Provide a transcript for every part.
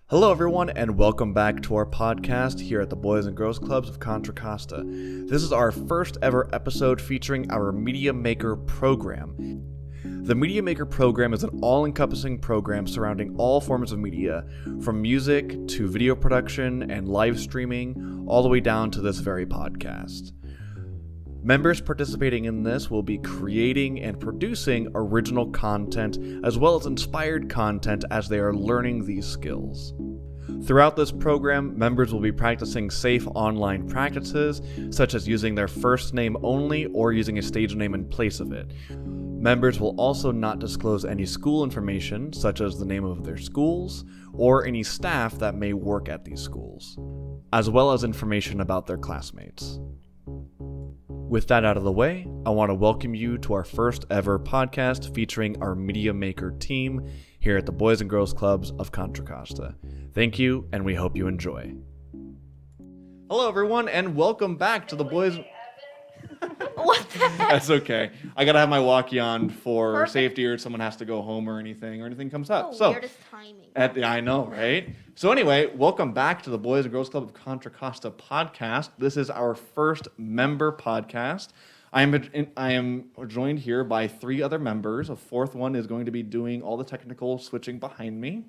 Hello everyone and welcome back to our podcast here at the Boys and Girls Clubs of Contra Costa. This is our first ever episode featuring our Media Maker program. The Media Maker program is an all-encompassing program surrounding all forms of media, from music to video production and live streaming, all the way down to this very podcast. Members participating in this will be creating and producing original content as well as inspired content as they are learning these skills. Throughout this program, members will be practicing safe online practices, such as using their first name only or using a stage name in place of it. Members will also not disclose any school information, such as the name of their schools, or any staff that may work at these schools, as well as information about their classmates. With that out of the way, I want to welcome you to our first ever podcast featuring our Media Maker team here at the Boys and Girls Clubs of Contra Costa. Thank you, and we hope you enjoy. Hello, everyone, and welcome back to the Boys... What the heck? That's okay. I gotta have my walkie on for Perfect. safety, or if someone has to go home or anything comes up. Weirdest timing. I know, right? So anyway, welcome back to the Boys and Girls Club of Contra Costa podcast. This is our first member podcast. I am joined here by three other members. A fourth one is going to be doing all the technical switching behind me.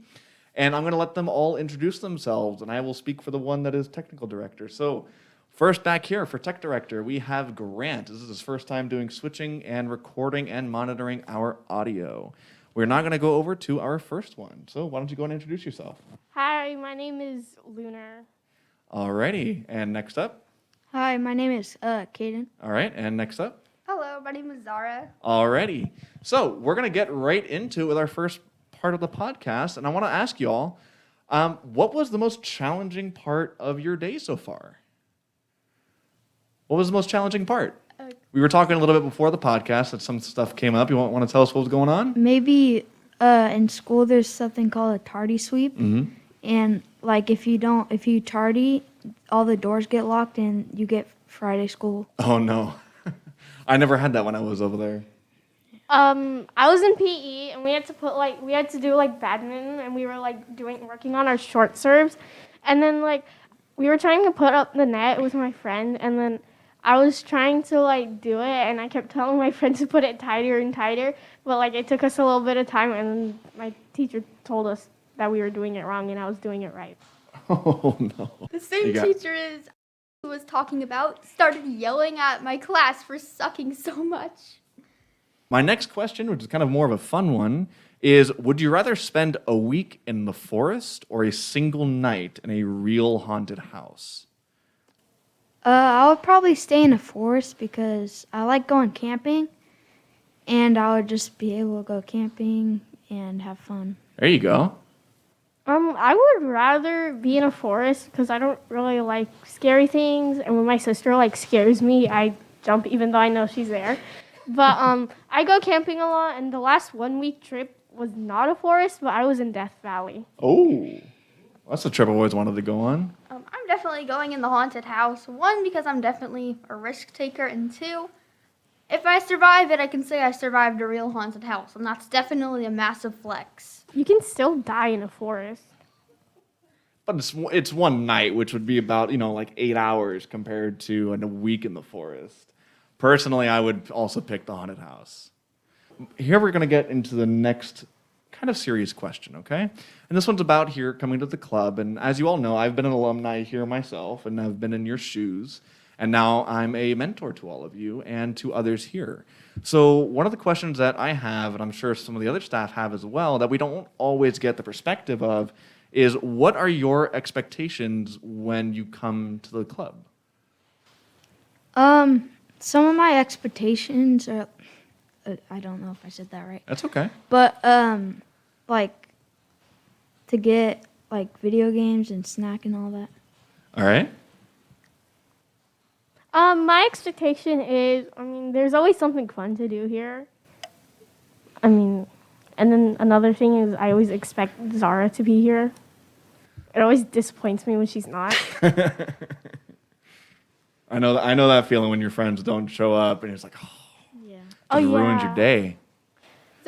And I'm going to let them all introduce themselves, and I will speak for the one that is technical director. So first back here for tech director, we have Grant. This is his first time doing switching and recording and monitoring our audio. We're now going to go over to our first one. So why don't you go and introduce yourself? Hi, my name is Lunar. Alrighty, and next up? Hi, my name is Kaden. All right, and next up? Hello, my name is Zara. Alrighty. So we're going to get right into it with our first part of the podcast, and I want to ask y'all, what was the most challenging part of your day so far? What was the most challenging part? We were talking a little bit before the podcast that some stuff came up. You want to tell us what was going on? Maybe in school there's something called a tardy sweep, and like if you tardy, all the doors get locked and you get Friday school. Oh no, I never had that when I was over there. I was in PE and we had to do badminton, and we were working on our short serves, and then we were trying to put up the net with my friend, and then I was trying to do it, and I kept telling my friend to put it tighter and tighter, but it took us a little bit of time, and then my teacher told us that we were doing it wrong and I was doing it right. Oh no. The same teacher who was talking about started yelling at my class for sucking so much. My next question, which is kind of more of a fun one, is would you rather spend a week in the forest or a single night in a real haunted house? I would probably stay in a forest because I like going camping, and I would just be able to go camping and have fun. There you go. I would rather be in a forest because I don't really like scary things, and when my sister scares me, I jump even though I know she's there. But I go camping a lot, and the last 1 week trip was not a forest, but I was in Death Valley. Oh, that's a trip I always wanted to go on. I'm definitely going in the haunted house. One, because I'm definitely a risk taker, and two, if I survive it, I can say I survived a real haunted house, and that's definitely a massive flex. You can still die in a forest. But it's one night, which would be about 8 hours compared to a week in the forest. Personally, I would also pick the haunted house. Here we're going to get into the next kind of serious question, okay? And this one's about here coming to the club. And as you all know, I've been an alumni here myself, and I've been in your shoes. And now I'm a mentor to all of you and to others here. So one of the questions that I have, and I'm sure some of the other staff have as well, that we don't always get the perspective of, is what are your expectations when you come to the club? Some of my expectations are, I don't know if I said that right, That's okay. but to get video games and snack and all that. All right. My expectation is, there's always something fun to do here. And then another thing is I always expect Zara to be here. It always disappoints me when she's not. I know that feeling when your friends don't show up and it's like, oh, Yeah. it ruins your day.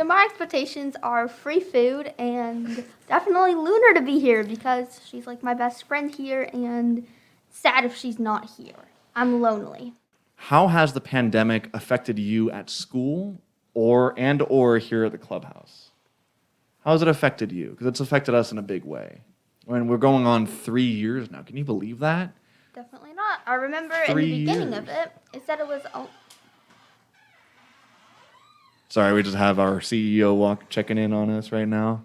So my expectations are free food and definitely Lunar to be here because she's like my best friend here and sad if she's not here. I'm lonely. How has the pandemic affected you at school or here at the clubhouse? How has it affected you? Because it's affected us in a big way. When we're going on 3 years now. Can you believe that? Definitely not. I remember in 3 the beginning of years. it said it was Sorry, we just have our CEO checking in on us right now.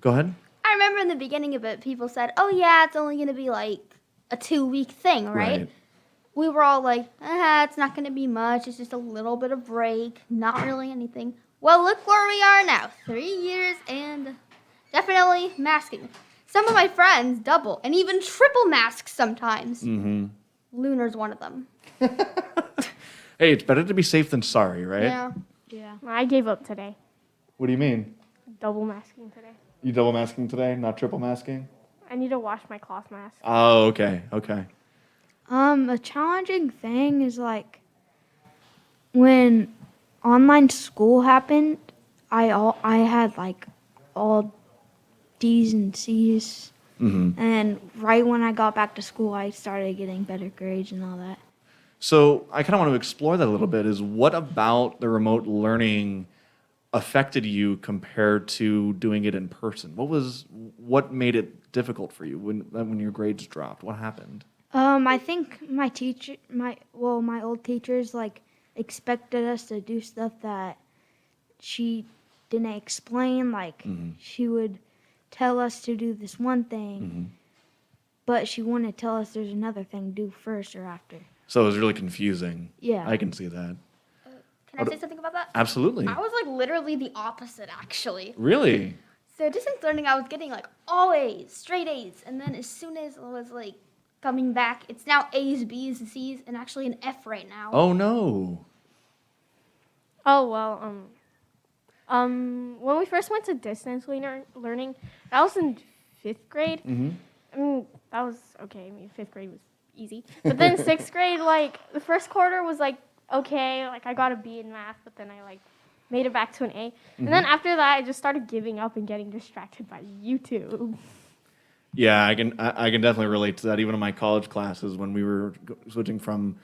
Go ahead. I remember in the beginning of it, people said, "Oh yeah, it's only going to be like a 2-week thing, right?" We were all like, it's not going to be much. It's just a little bit of break, not really anything. Well, look where we are now. 3 years and definitely masking. Some of my friends double and even triple mask sometimes. Mm-hmm. Lunar's one of them. Hey, it's better to be safe than sorry, right? Yeah. Yeah. I gave up today. What do you mean? Double masking today. You double masking today, not triple masking? I need to wash my cloth mask. Oh, okay. A challenging thing is like when online school happened, I had like all D's and C's. Mm-hmm. And right when I got back to school, I started getting better grades and all that. So I kind of want to explore that a little bit. Is what about the remote learning affected you compared to doing it in person? What made it difficult for you when your grades dropped? What happened? I think my old teachers like expected us to do stuff that she didn't explain. Like she would tell us to do this one thing, but she wouldn't tell us there's another thing to do first or after. So it was really confusing. Yeah. I can see that. Can I say something about that? Absolutely. I was like literally the opposite, actually. Really? So distance learning, I was getting like all A's, straight A's, and then as soon as I was like coming back, it's now A's, B's, and C's, and actually an F right now. Oh no. Oh, well, when we first went to distance learning, that was in 5th grade. Mm-hmm. I mean, that was okay. I mean, 5th grade was easy. But then 6th grade, like, the first quarter was, like, okay. Like, I got a B in math, but then I, like, made it back to an A. And then after that, I just started giving up and getting distracted by YouTube. Yeah, I can definitely relate to that. Even in my college classes, when we were switching from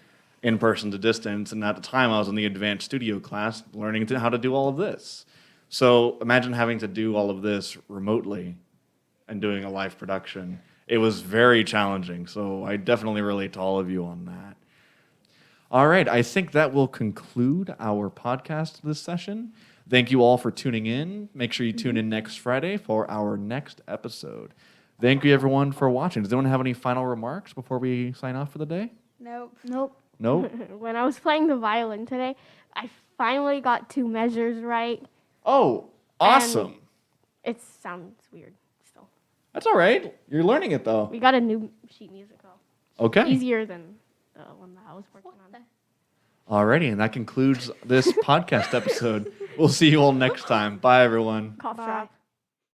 in-person to distance, and at the time I was in the advanced studio class, learning how to do all of this. So imagine having to do all of this remotely and doing a live production. It was very challenging, so I definitely relate to all of you on that. All right, I think that will conclude our podcast this session. Thank you all for tuning in. Make sure you tune in next Friday for our next episode. Thank you, everyone, for watching. Does anyone have any final remarks before we sign off for the day? Nope. Nope. Nope. When I was playing the violin today, I finally got 2 measures right. Oh, awesome. It sounds weird still. That's all right. You're learning it, though. We got a new sheet musical. Okay. Easier than the one that I was working on. Alrighty, and that concludes this podcast episode. We'll see you all next time. Bye, everyone. Cough Bye. drop.